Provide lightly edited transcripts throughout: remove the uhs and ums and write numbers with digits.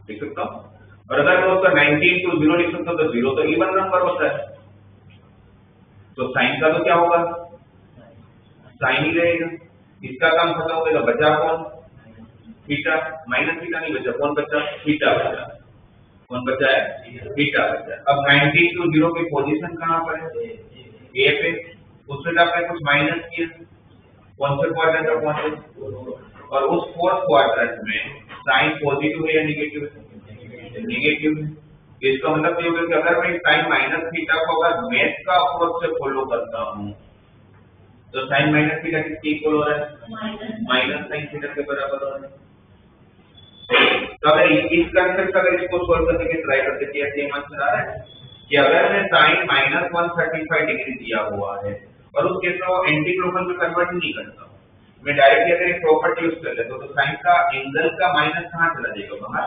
लिख सकता हूँ। और अगर मैं उसका 90 into 0 लिख सकता हूँ तो 0 तो इवन नंबर होता है, तो साइन का तो क्या होगा, साइन ही रहेगा। इसका काम खत्म हो गया, बचा कौन, थीटा। माइनस थीटा नहीं बचा, कौन बचा, थीटा बचा। कौन बचा है, थीटा बचा। अब 90 to 0 की पोजीशन कहाँ पर है, ए पे। उसमें आपने कुछ माइनस किया, कौन से क्वाड्रेंट में पहुंचे, और उस फोर्थ क्वाड्रेंट में साइन पॉजिटिव है या नेगेटिव है, नेगेटिव है। इसका मतलब ये होगा कि अगर मैं साइन माइनस थीटा को अगर मैथ का अप्रोच से फॉलो करता हूँ तो साइन माइनस थीटा किसके इक्वल हो रहा है, माइनस साइन थीटा के बराबर हो रहा है। तो अगर इस कंसेप्ट अगर इसको सोल्व करने की ट्राई करते हैं, ऐसे आंसर आ रहा है कि अगर मैं साइन माइनस 135 डिग्री दिया हुआ है और उस केस में वो एंटी क्लोकल में कन्वर्ट नहीं करता, मैं डायरेक्टली अगर एक प्रॉपर्टी यूज कर लेता तो साइन का एंगल का माइनस कहाँ चला जाएगा, बाहर।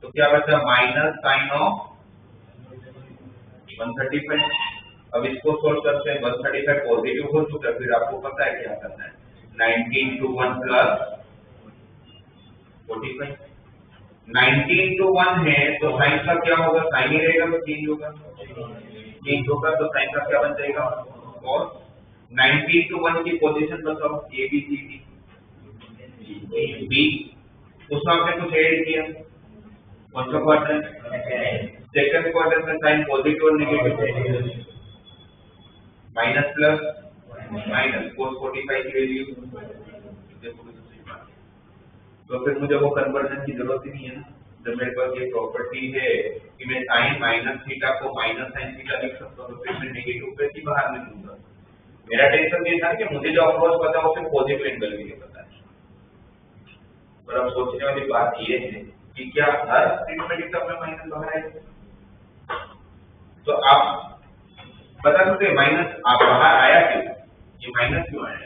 तो क्या बचा, माइनस साइन ऑफ 135। अब इसको सोल्व करते हैं, 135 पॉजिटिव हो चुका है, फिर आपको पता है क्या करना है, 90 into 1 प्लस 45। 90 into 1 है तो साइन का क्या होगा, साइन ही रहेगा, तो चेंज होगा, चेंज होगा तो साइन का क्या बन जाएगा, और 90 into 1 की पोजीशन बताओ, A B C D B. उसमें आपने कुछ ऐड किया, कौन सा क्वाड्रेंट, सेकंड क्वाड्रेंट में साइन पॉजिटिव और negative, minus plus minus, cos 45 की वैल्यू। तो फिर मुझे वो कन्वर्जन की जरूरत ही नहीं है ना, जब मेरे पास ये प्रॉपर्टी है कि मैं साइन माइनस थीटा को माइनस साइन थीटा लिख सकता हूँ, तो फिर मैं नेगेटिव पे ही बाहर निकलूंगा। मेरा टेंशन ये था कि मुझे जो अप्रोच पता है उसे पॉजिटिव एंगल के लिए पता है। पर अब सोचने वाली बात ये है कि क्या हर ट्रीटमेंट टर्म में माइनस बाहर आएगा, तो आप बता सकते हैं माइनस आप बाहर आया क्यों, ये माइनस क्यों आया,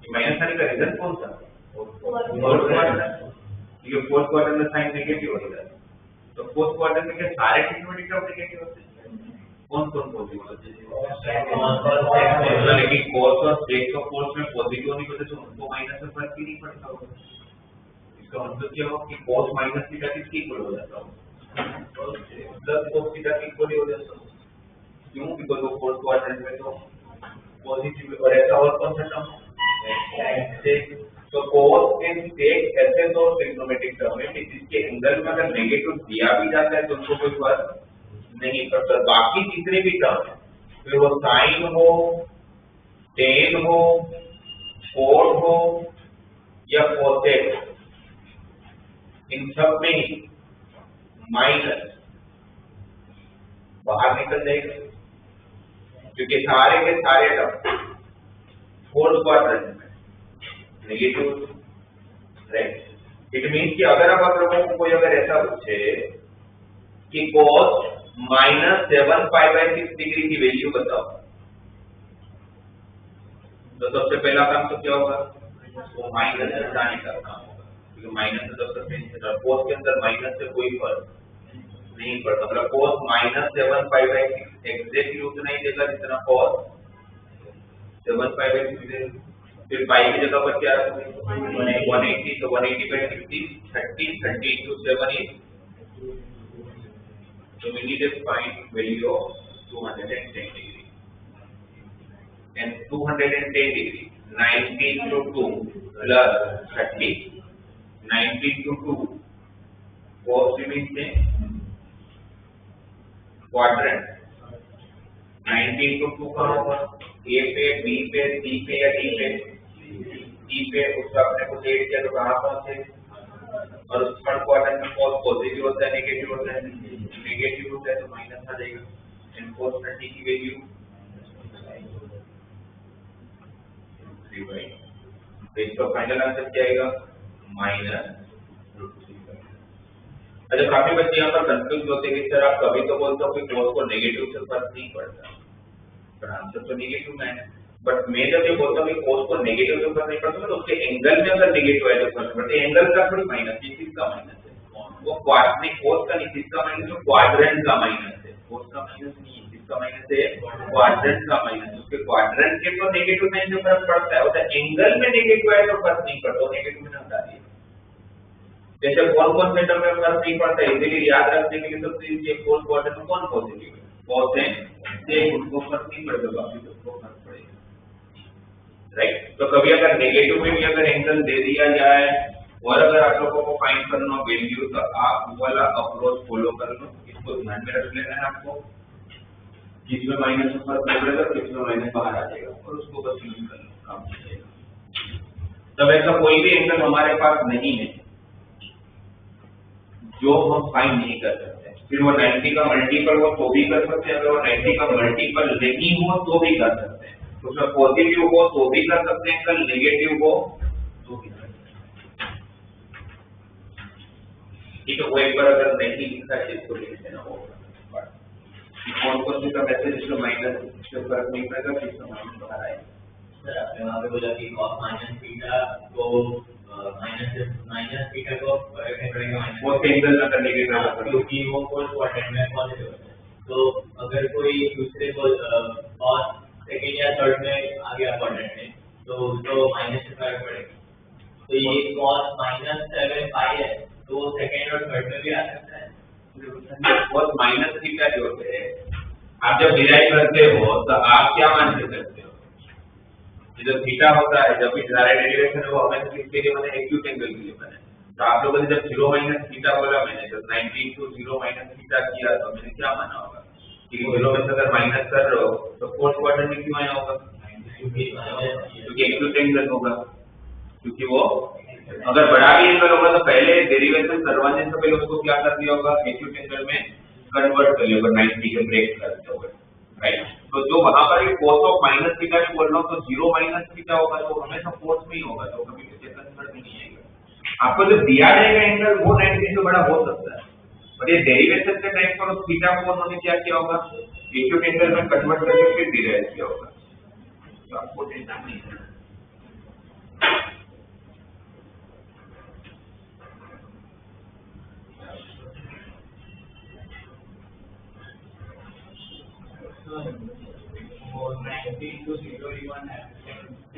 माइनस आने का रीजन कौन सा, फोर्थ क्वाड्रेंट। ये फोर्थ क्वाड्रेंट में साइन नेगेटिव हो रहा है, तो फोर्थ क्वाड्रेंट में क्या सारे ट्रीटमेंट टर्म नेगेटिव होते हैं, कौन कौन पॉजिटिव होते हैं, लेकिन cos और sec ऑफ फोर्स में पॉजिटिव होने की वजह से उनको माइनस में फर्क ही नहीं पड़ता होगा। इसका मतलब क्या होगा कि cos माइनस थीटा किसके इक्वल हो जाता होगा, प्लस cos थीटा के इक्वल हो जाता होगा। क्यों, बिकॉज़ वो फोर्थ क्वाड्रेंट में तो पॉजिटिव, और ऐसा और कौन सा टर्म, तो cos and sec ऐसे दो ट्रिग्नोमेट्रिक टर्म है कि जिसके एंगल में अगर नेगेटिव दिया भी जाता है तो उनको कोई फर्क नहीं पड़ता। बाकी जितने भी टर्म है, फिर वो साइन हो, टेन हो, कोट हो या कोसेक हो, इन सब में माइनस बाहर निकल जाएगा, क्योंकि सारे के सारे टर्म फोर्थ क्वाड्रेंट में नेगेटिव, राइट। इट मीन्स कि अगर आप लोगों को कोई अगर ऐसा पूछे कि cos माइनस 7π/6 डिग्री की वैल्यू बताओ, तो सबसे पहला काम तो क्या होगा, वो माइनस हटाने का काम होगा, क्योंकि माइनस से सबसे पहले cos के अंदर माइनस से कोई फर्क नहीं पड़ता, मतलब cos माइनस 7π/6 एग्जैक्टली उतना ही देगा जितना cos 7π/6 देगा। फिर पाई की जगह पर क्या रखोगे, 180, तो 180/60 30, 30 into 7 is, so we need a find value of 210 degree, and 210 degree 90 into 2 plus 30, 90 into 2 cos remains same, quadrant 90 into 2 कहाँ होगा, A पे, B पे, C पे या D पे, D पे। उसका अपने को ऐड किया तो कहाँ पहुंचे, और उस थर्ड क्वाड्रेंट में cos पॉजिटिव होता है नेगेटिव होता है, नेगेटिव होता है तो माइनस आ जाएगा, एंड cos 30 की वैल्यू 3/, तो इसका फाइनल आंसर क्या आएगा, -√3/। अच्छा, काफी बच्चे यहाँ पर कंफ्यूज होते हैं कि सर आप कभी तो बोलते हो कि cos को नेगेटिव से फर्क नहीं पड़ता, पर आंसर तो नेगेटिव में है। बट मैं जब ये बोलता हूँ कि cos को नेगेटिव से फर्क नहीं पड़ता तो उसके एंगल में अगर नेगेटिव है तो फर्क पड़ता है, एंगल का थोड़ी माइनस, किसका माइनस है, वो क्वाड्रेंट cos का नहीं, किसका माइनस है, क्वाड्रेंट का माइनस है, cos का माइनस नहीं है, किसका किसका माइनस है, क्वाड्रेंट का माइनस। उसके क्वाड्रेंट के तो नेगेटिव साइन से फर्क पड़ता है, उधर एंगल में नेगेटिव है तो फर्क नहीं पड़ता, नेगेटिव में हटा दिया। जैसे कौन सेंटर में फर्क नहीं पड़ता, इसीलिए याद रखने के लिए सबसे इजी फोर्थ क्वाड्रेंट में कौन पॉजिटिव है, cos है, उनको फर्क नहीं पड़ेगा, बाकी सबको फर्क पड़ेगा, राइट। तो कभी अगर नेगेटिव में भी अगर एंगल दे दिया जाए और अगर आप लोगों को फाइंड करना वैल्यू, तो आप वो वाला अप्रोच फॉलो कर लो। इसको ध्यान में रख लेना है आपको, किसमें माइनस में फर्क नहीं पड़ेगा, किसमें माइनस बाहर आ जाएगा, और उसको बस यूज कर लो, काम हो जाएगा। तब ऐसा कोई भी एंगल हमारे पास नहीं है जो हम फाइंड नहीं कर सकते, फिर वो 90 का मल्टीपल हो तो भी कर सकते हैं, अगर वो 90 का मल्टीपल नहीं हो तो भी कर सकते हैं, उसमें पॉजिटिव हो तो भी कर सकते हैं, कल नेगेटिव हो तो भी कर सकते हैं। ठीक है, वो एक बार अगर नहीं लिखा है इसको लिख देना होगा, कौन सा मैसेज इसका माइनस, इससे फर्क नहीं पड़ेगा, किसका माइनस बाहर आएगा। सर आपने वहाँ पे बोला कि cos माइनस थीटा को माइनस थीटा को पड़ेगा वो एंगल ना करने के लिए, क्योंकि वो फोर्थ क्वाड्रेंट में पॉजिटिव है। तो अगर कोई दूसरे को cos सेकंड या थर्ड में आ गया क्वाड्रेंट में, तो उसको माइनस से फर्क पड़ेगा। तो ये cos -7 पाई है, तो वो सेकंड और थर्ड में भी आ सकता है। cos माइनस थीटा जो है, आप जब डिराइव करते हो तो आप क्या मान के करते हो, जो थीटा होता है, जब भी डायरेक्ट डेरिवेशन है वो हमें किसके लिए बने, एक्यूट एंगल के लिए बने। तो आप लोगों ने जब 0 माइनस थीटा बोला, मैंने जब 90 × 0 माइनस थीटा किया तो मैंने क्या माना होगा कि 0 में से अगर माइनस कर रहे हो तो फोर्थ क्वाड्रेंट में क्यों आया होगा, क्योंकि एक्यूट एंगल होगा, क्योंकि वो अगर बड़ा भी एंगल होगा तो पहले डेरिवेशन करवाने से पहले उसको क्या कर दिया होगा, एक्यूट एंगल में कन्वर्ट कर लिया होगा, 90 के ब्रेक करते होगा, राइट। तो जो वहां पर cos ऑफ माइनस थीटा भी बोल रहा हूँ, तो 0 माइनस थीटा होगा तो हमेशा फोर्थ में ही होगा, तो कभी किसी कन्वर्ट नहीं आएगा। आपको जो दिया जाएगा एंगल वो 90 से बड़ा हो सकता है, और ये डेरिवेशन के टाइम पर थीटा को उन्होंने क्या किया होगा, एक्यूट एंगल में कन्वर्ट करके फिर डिराइव किया होगा, तो आपको टेंशन नहीं है। और 90 × 0 1 है,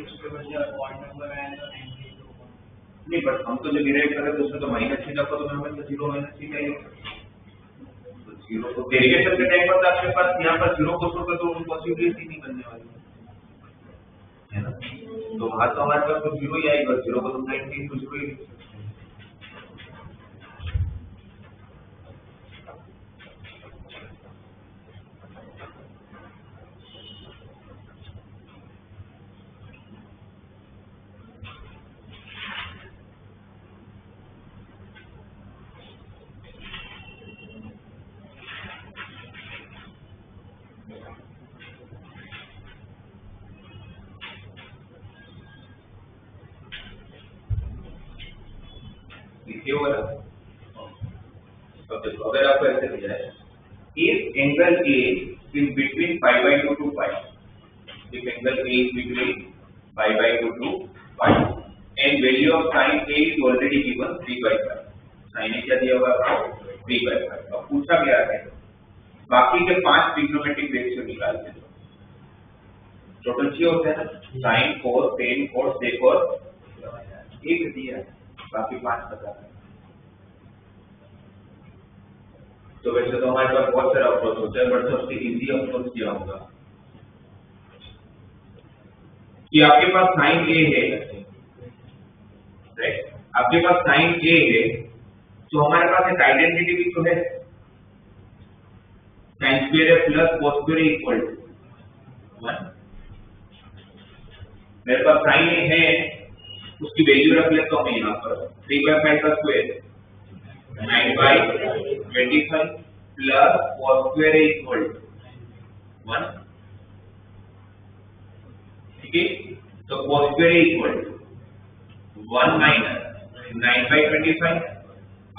इसके बजाय पॉइंट नंबर है तो 90 × 1 नहीं, बट हम तो जो डिराइव कर रहे हैं उसमें तो माइनस थीटा को तो हमें 0 माइनस थीटा ही होगा, तो 0 को डेरिवेशन के टाइम पर आपके पास यहाँ पर 0 को छोड़ तो पॉसिबिलिटी नहीं बनने वाली है ना, तो वहां तो हमारे पास तो 0 ही आएगा, 0 को तो 90 × 0 ही। अगर आपको ऐसे दिया है, if angle A is between π/2 to π, if angle A is between π/2 to π, and value of sin A is already given 3/5, sin A क्या दिया होगा 3/5। अब पूछा गया है बाकी के 5 ट्रिग्नोमेट्रिक रेशियो निकालते हैं, टोटल 6 होते हैं ना, sin, cos, tan, cos, sec और एक दिया, बाकी 5 बता है। तो वैसे तो हमारे पास बहुत सारा अप्रोच होता है, बट सबसे इजी अप्रोच क्या होगा कि आपके पास साइन ए है, राइट, आपके पास साइन ए है, तो हमारे पास एक आइडेंटिटी भी तो है, साइन स्क्वायर है plus cos square equal to 1। मेरे पास साइन ए है, उसकी वैल्यू रख लेता हूं यहाँ पर 3/5 का square 9/25 plus cos square equal to 1, ठीक है। तो cos square equal to 1 minus 9/25,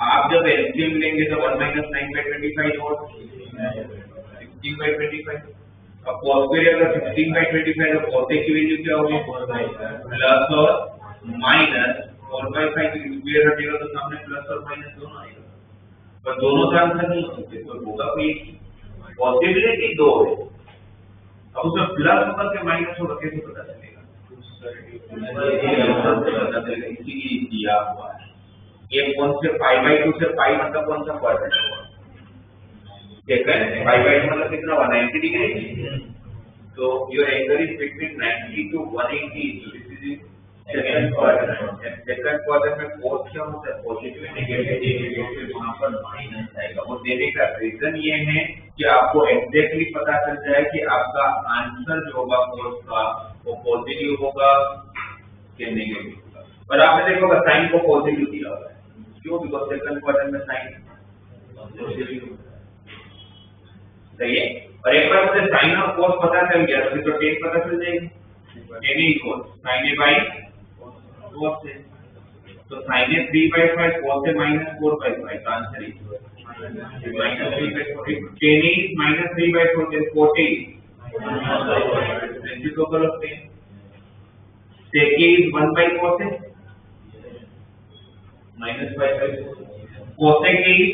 आप जब एलसीएम लेंगे तो 1 माइनस 9/25 और 16/25। अब cos स्क्वायर अगर 16/25 तो cos की वैल्यू क्या होगी, प्लस और माइनस 4/5 स्क्वायर हटेगा तो सामने प्लस और माइनस दोनों आएगा, पर दोनों का आंसर नहीं हो सकते, तो होगा कोई पॉसिबिलिटी 2 है, अब उसमें प्लस होगा कि माइनस होगा कैसे पता चलेगा? पता चलेगा, इसीलिए दिया हुआ है। ये कौन से 5/2 से 5 मतलब कौन सा क्वाड्रेंट होगा? सेकंड 5/2 मतलब कितना हुआ? 90 डिग्री। तो your angle is between 90 to 180, so this is second quadrant. Second quadrant में कोस क्या होता है? पॉजिटिव नेगेटिव, वहां पर माइनस आएगा। वो देने का रीजन ये है कि आपको एग्जैक्टली पता चल जाए कि आपका आंसर जो होगा कोस का वो पॉजिटिव होगा कि नेगेटिव होगा। और आपने देखा होगा साइन को पॉजिटिव दिया हुआ है, क्यों? बिकॉज सेकंड क्वाड्रेंट में साइन पॉजिटिव होता है, सही है। और एक बार मुझे साइन और कोस पता चल गया तो फिर तो टेन पता चल जाएगी, tan equal sine A by cos से। तो साइन ए 3/5, कोस ए -4/5, तो answer is -3/4। Tan is -3/4, then 40 reciprocal of tan. sec A is 1/cos A -5/4, cosec A is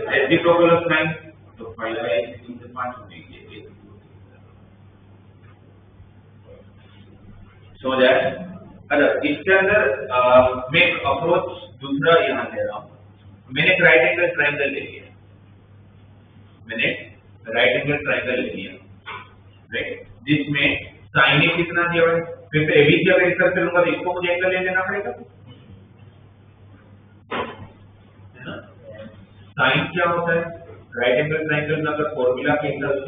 reciprocal of sin, तो 5/3 से 5 हो जाएगी। समझ आया? अच्छा, इसके अंदर मैं एक अप्रोच दूसरा यहाँ ले रहा हूँ। मैंने एक राइट एंगल ट्रायंगल ले लिया, राइट, जिसमें साइन ए कितना दिया हुआ है। फिर से एबी की अगर इस तरह से लूंगा तो इसको मुझे एंगल ले लेना पड़ेगा, है ना? साइन क्या होता है? राइट एंगल ट्रायंगल में अगर फॉर्मूला के हिसाब से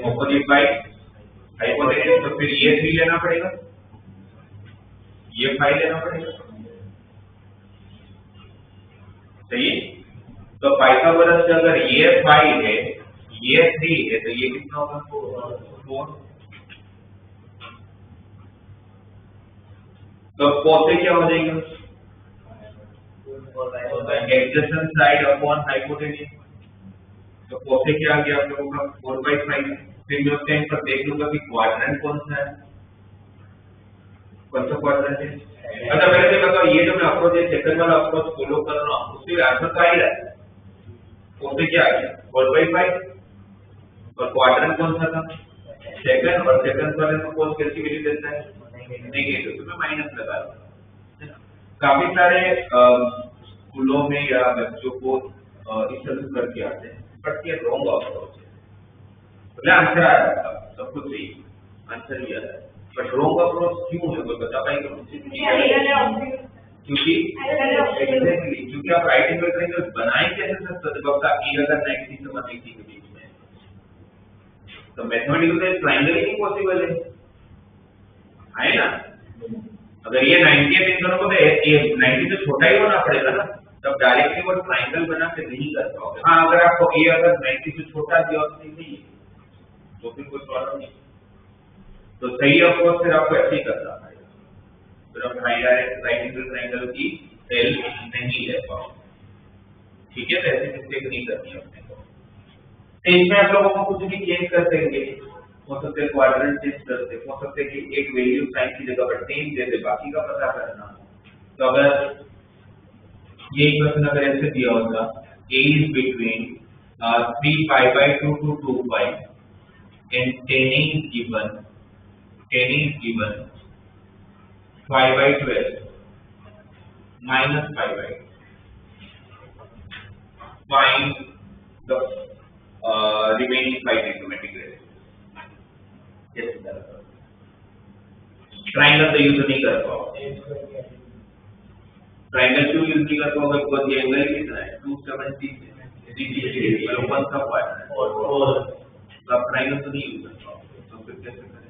ऑपोजिट बाय हाइपोटेन्यूज, तो फिर ये 3 लेना पड़ेगा, ये 5 लेना पड़ेगा, सही है। तो पाइथागोरस से अगर ये 5 है, ये 3 है, तो ये कितना होगा? 4। तो कोसे क्या हो जाएगा? Adjacent side upon hypotenuse. तो कोसे क्या आ गया आप लोगों का? 4/5। फिर मैं उसके पर देख लूंगा कि क्वाड्रेंट कौन सा है, कौन सा क्वाड्रेंट है। अच्छा, पहले तो बताओ, ये जो मैं अप्रोच है सेकंड वाला अप्रोच फॉलो कर रहा हूँ, उससे आंसर तो आ ही रहा है। कोसे क्या आ गया? 4/5। और क्वाड्रेंट कौन सा था? सेकंड। और सेकंड वाले में कोस कैसी वैल्यू देता है? नेगेटिव, तो मैं माइनस लगा रहा हूँ। काफी सारे स्कूलों में या बच्चों को इस तरह करके आते हैं, बट ये रॉन्ग अप्रोच है। तो आंसर आ रहा है, सब कुछ सही, आंसर भी आ रहा है, बट रॉन्ग अप्रोच क्यों है? कोई बता पाएगा मुझे? क्योंकि एग्जैक्टली, क्योंकि आप राइट एंगल ट्रायंगल बनाए कैसे सकते? वक्त आप ए अगर 90 से 180 के बीच में, तो मैथमेटिकली ट्रायंगल ही पॉसिबल है ना? अगर ये 90 है इन दोनों को, तो ये 90 से छोटा ही होना पड़ेगा ना, तब डायरेक्टली वो ट्रायंगल बना के नहीं कर पाओगे। हाँ, अगर आपको ए अगर 90 से छोटा दिया तो नहीं है, तो फिर कोई प्रॉब्लम नहीं। तो सही अप्रोच फिर आपको ऐसे ही करना पड़ेगा, फिर आप राइट एंगल ट्रायंगल की हेल्प नहीं ले पाओगे, ठीक है? तो ऐसे मिस्टेक नहीं करनी अपने को। इसमें आप लोगों को कुछ भी चेंज कर देंगे, हो सकते क्वाड्रेंट चेंज करते, हो सकते कि एक वैल्यू साइन की जगह पर 10 दे दे, बाकी का पता करना। तो अगर ये क्वेश्चन अगर ऐसे दिया होता, a is between 3π/2 to 2π and 10 is given 5/12 minus 5/2. Find the remaining 5 trigonometric ratios. Triangle तो यूज नहीं कर पाओगे, ट्रायंगल क्यों यूज नहीं कर पाओगे? बिकॉज़ ये एंगल कितना है? 270 डिग्री, मतलब कौन सा क्वाड्रेंट? और तो आप ट्रायंगल तो नहीं यूज कर पाओगे, तो फिर कैसे करें?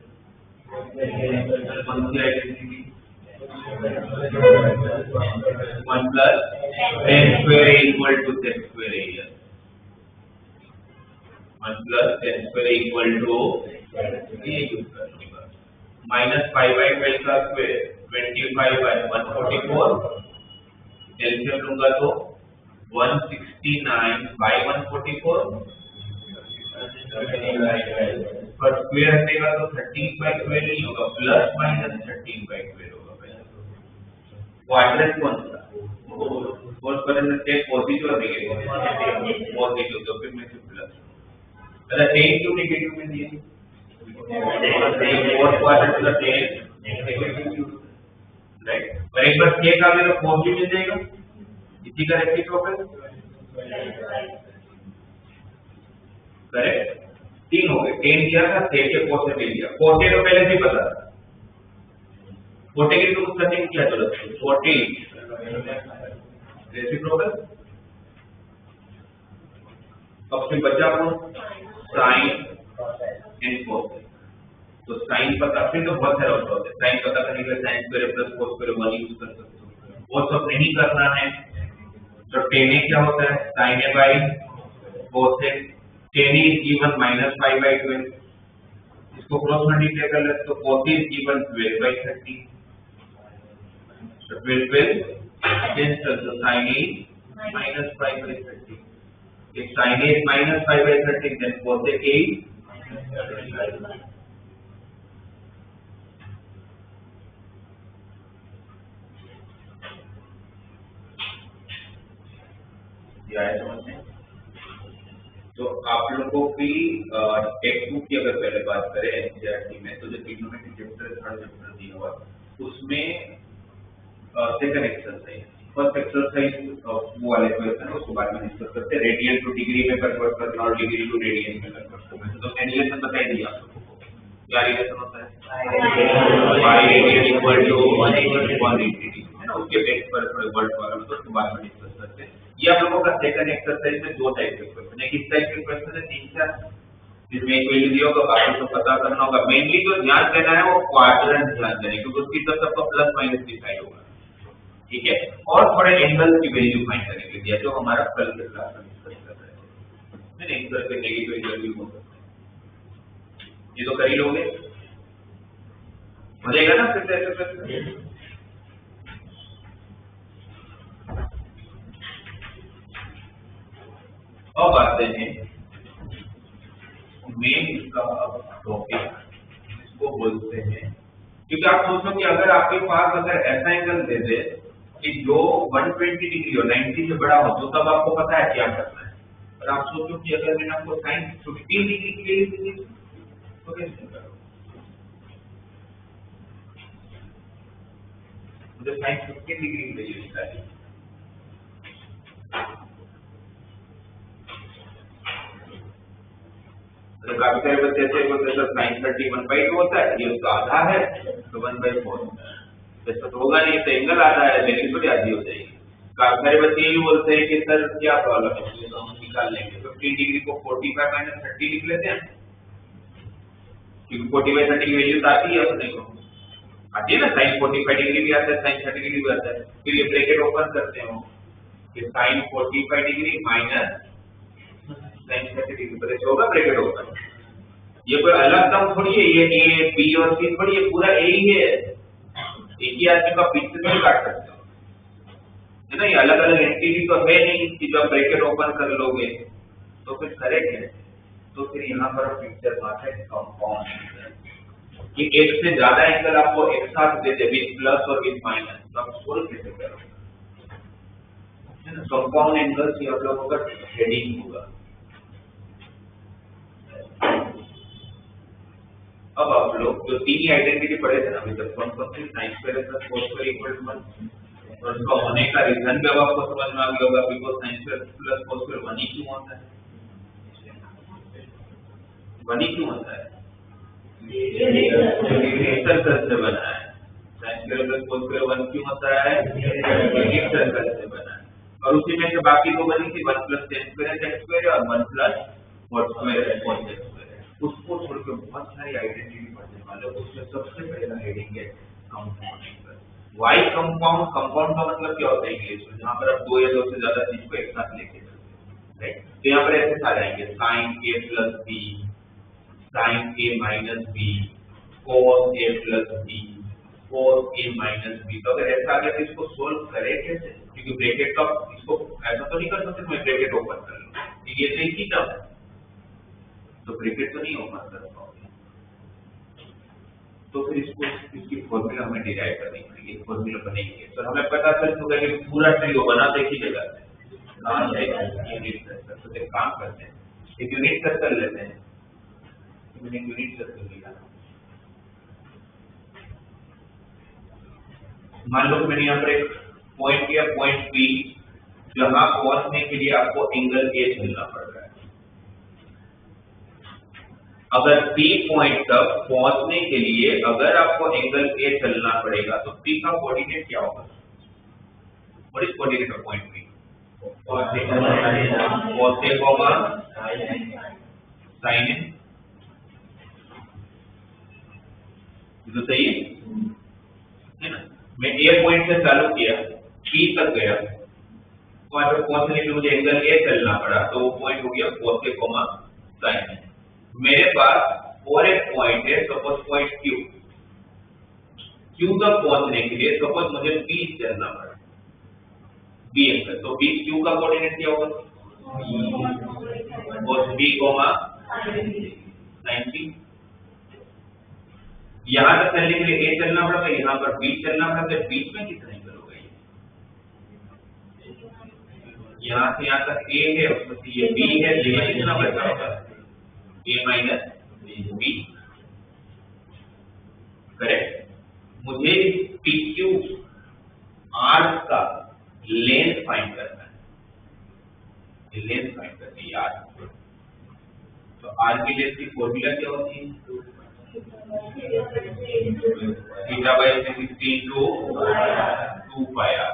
कौन सी identity? 1 plus tan square equal to sec square area. 1 plus tan square equal to ये यूज करेंगे, minus 5/12 का स्क्वायर 25/144, एलसीएम लूंगा तो 169/144, पर स्क्वायर हटेगा तो 13/12 ही होगा, प्लस माइनस 13/12 होगा। क्वाड्रेंट कौन सा? फोर्स क्वाड्रेंट टेन पॉजिटिव और नेगेटिव, पॉजिटिव, तो फिर में प्लस। अरे 10 क्यों नेगेटिव में दिए? Force quadrant plus 10 negative, right. और एक बार k का भी तो 4 भी मिल जाएगा, इसी का रेसिप्रोकल, करेक्ट। 3 हो गए, 10 दिया था, 6 के 4 से मिल गया। 4 के तो पहले से ही पता था, 4 के तो कुछ करने की क्या जरूरत है, 40 रेसिप्रोकल। अब फिर बचा कौन, साइन एंड कोस। तो साइन पता, फिर तो बहुत सारा होता है, साइन पता करने के लिए sign square plus cos square 1 use कर सकते हो, वो सब नहीं करना है। तो 10 क्या होता है, sine A by cos A, 10 is even minus 5 by 12, इसको क्रॉस मल्टीप्लाई कर ले तो कोस इज इवन 12 बाई 30, तो 12 कैंसिल, तो sine is minus 5 by 30। If sin A is minus 5 by 30, then cos A is समझ में। तो आप लोगों की टेक्स्ट बुक की अगर पहले बात करें एनसीईआरटी में, तो जो ट्रिग्नोमेट्री चैप्टर थर्ड चैप्टर दिया हुआ उसमें सेकंड एक्सरसाइज, फर्स्ट एक्सरसाइज वो वाले क्वेश्चन है, उसको बाद में डिस्कस करते हैं। रेडियन टू डिग्री में कन्वर्ट करना और डिग्री टू रेडियन में कन्वर्ट करना, तो रिलेशन बताई दिया आप लोगों को। क्या रिलेशन होता है, पाई रेडियन इक्वल टू 180 है ना, उसके बेस पर थोड़े वर्ड वाला उसको बाद में डिस्कस करते हैं। ये आप लोगों का सेकंड एक्सरसाइज में 2 टाइप के क्वेश्चन है, किस टाइप के क्वेश्चन है, 3-4, जिसमें एक वैल्यू दिया होगा, बाकी तो पता करना होगा। मेनली जो ध्यान देना है वो क्वाड्रेंट ध्यान देना है, क्योंकि उसकी तरफ सबका प्लस माइनस दिखाई होगा, ठीक है। और थोड़े एंगल की वैल्यू फाइंड करने के लिए जो हमारा कल के क्लास में डिस्कस कर रहे थे, नहीं इस तरह के नेगेटिव एंगल भी हो सकते हैं, ये तो कर ही लोगे, हो जाएगा ना। फिर ऐसे अब आते हैं मेन इसका टॉपिक, इसको बोलते हैं, क्योंकि आप सोचो कि अगर आपके पास अगर ऐसा एंगल दे दे कि जो 120 डिग्री हो, 90 से बड़ा हो, तो तब आपको पता है क्या करना है। और आप सोचो कि अगर मैंने आपको साइन 15 डिग्री के लिए दी तो कैसे करोगे, मुझे साइन 15 डिग्री के लिए चाहिए। तो काफी सारे बच्चे ऐसे बोलते हैं साइन 30 1/2 होता है, ये उसका आधा है, तो 1/4 होता है, ऐसा तो होगा नहीं, तो एंगल आधा है लेकिन थोड़ी आधी हो जाएगी। काफी सारे बच्चे ये बोलते हैं कि सर क्या प्रॉब्लम है, तो हम निकाल लेंगे। 15 डिग्री को 45 माइनस 30 लिख लेते हैं, क्योंकि 45 30 की वैल्यू आती है अपने को, आती है ना, साइन 45 डिग्री भी आता है, साइन 30 डिग्री भी आता है। फिर ये ब्रैकेट ओपन करते हो कि sine 45 degree minus sine 30 degree, पर ऐसे होगा ब्रैकेट ओपन। ये कोई अलग टर्म थोड़ी है, ये ए बी और सी थोड़ी है, पूरा ए ही है, एक ही आदमी का पीछे से काट सकते हो, है ना। ये अलग अलग एंटिटी तो है नहीं कि जब ब्रैकेट ओपन कर लोगे तो फिर करेक्ट है। तो फिर यहाँ पर पिक्चर बात है कंपाउंड, कि एक से ज्यादा एंगल आपको एक साथ दे दे विद प्लस और विद माइनस, तो आप सोल्व कैसे करोगे, है ना। कंपाउंड एंगल्स ये आप लोगों का हेडिंग होगा। अब आप लोग जो तीन ही आइडेंटिटी पढ़े थे ना अभी तक, कौन कौन सी, sine square plus cos square equal to 1, और उसका होने का रीजन भी अब आपको समझ में आ गया होगा, because sign square plus cos square 1 ही क्यों होता है, 1 ही क्यों होता है, यूनिट सर्कल से बना है। Sine square plus cos square 1 क्यों होता है, यूनिट सर्कल से बना है। और उसी में से बाकी दो बनी थी, 1 plus tan square x square और 1 plus cos square cos x square. उसको छोड़ के बहुत सारी आइडेंटिटी पढ़ने वाले, उसमें सबसे पहला हेडिंग है compound angle. Why compound, compound का मतलब क्या होता है इंग्लिश में, जहां पर आप दो या दो से ज्यादा चीज को एक साथ लेके चलते हैं, राइट। तो यहाँ पर ऐसे सारे आएंगे, साइन ए प्लस बी, साइन ए माइनस बी, cos ए प्लस बी, cos ए माइनस बी। तो अगर ऐसा आ गया तो इसको सोल्व करें कैसे, क्योंकि ब्रैकेट का इसको ऐसा तो नहीं कर सकते मैं ब्रैकेट ओपन कर लूं, ये तो एक ही टर्म है, तो ब्रैकेट तो नहीं ओपन कर पाओगे। तो फिर इसको इसकी फॉर्मूला हमें डिराइव करनी पड़ेगी, फॉर्मूला बनेगी तो हमें पता चल चुका कि पूरा ट्री वो बनाते एक ही जगह से नाम है यूनिट सर्कल। तो एक काम करते हैं, एक यूनिट सर्कल लेते हैं, मैंने यूनिट सर्कल लिया, मान लो मैंने यहाँ पर एक पॉइंट लिया, पॉइंट पी, जहां पहुंचने के लिए आपको एंगल ए चलना पड़ रहा है। अगर P पॉइंट तक पहुंचने के लिए अगर आपको एंगल ए चलना पड़ेगा तो P का कोऑर्डिनेट क्या होगा? What is coordinate of point P? cos A, sin A, तो सही है ना? मैं ए पॉइंट से चालू किया, P तक गया, वहां पर पहुंचने के लिए मुझे एंगल ए चलना पड़ा, तो वो पॉइंट हो गया cos A, sin A। मेरे पास और एक पॉइंट है, सपोज पॉइंट Q, Q तक पहुंचने के लिए सपोज मुझे B चलना पड़ा, B एंगल, तो B Q का कोऑर्डिनेट क्या होगा? cos B, sin B। यहां तक चलने के लिए A चलना पड़ा, तो यहां पर B चलना पड़ा, तो बीच में कितना एंगल होगा? यहां से यहां तक A है, उसमें से ये B है, ये कितना बचा होगा? A minus B, correct. मुझे PQ आर्क का लेंथ फाइंड करना है, ये लेंथ फाइंड करनी है आर्क। तो आर्क की लेंथ की फॉर्मूला क्या होती है? Theta by 360 into 2 pi r।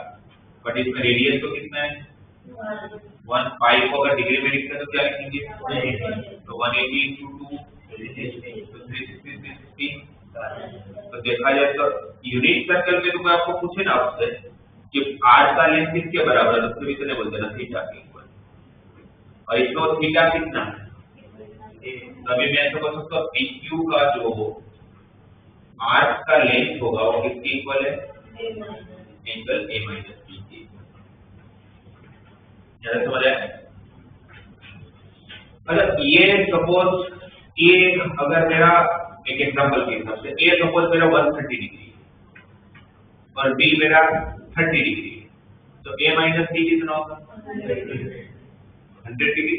But इसका रेडियस तो कितना है? 1 पाई को अगर डिग्री में लिखते हैं तो क्या लिखेंगे? तो 180 into 2 तो 360। तो देखा जाए तो यूनिट सर्कल में तो कोई आपको पूछे ना आपसे कि r का लेंथ किसके बराबर है, तो भी इतने बोल देना थीटा के इक्वल। और इसको थीटा कितना है? तभी मैं ऐसा बोल सकता हूँ PQ का जो आर्क का लेंथ होगा वो किसके इक्वल है? एंगल A माइनस B के। ज़्यादा समझ आया? मतलब ये सपोज A अगर मेरा एक एग्जांपल के हिसाब से A सपोज मेरा 130 डिग्री और B मेरा 30 डिग्री, तो A माइनस B कितना होगा? 100 डिग्री।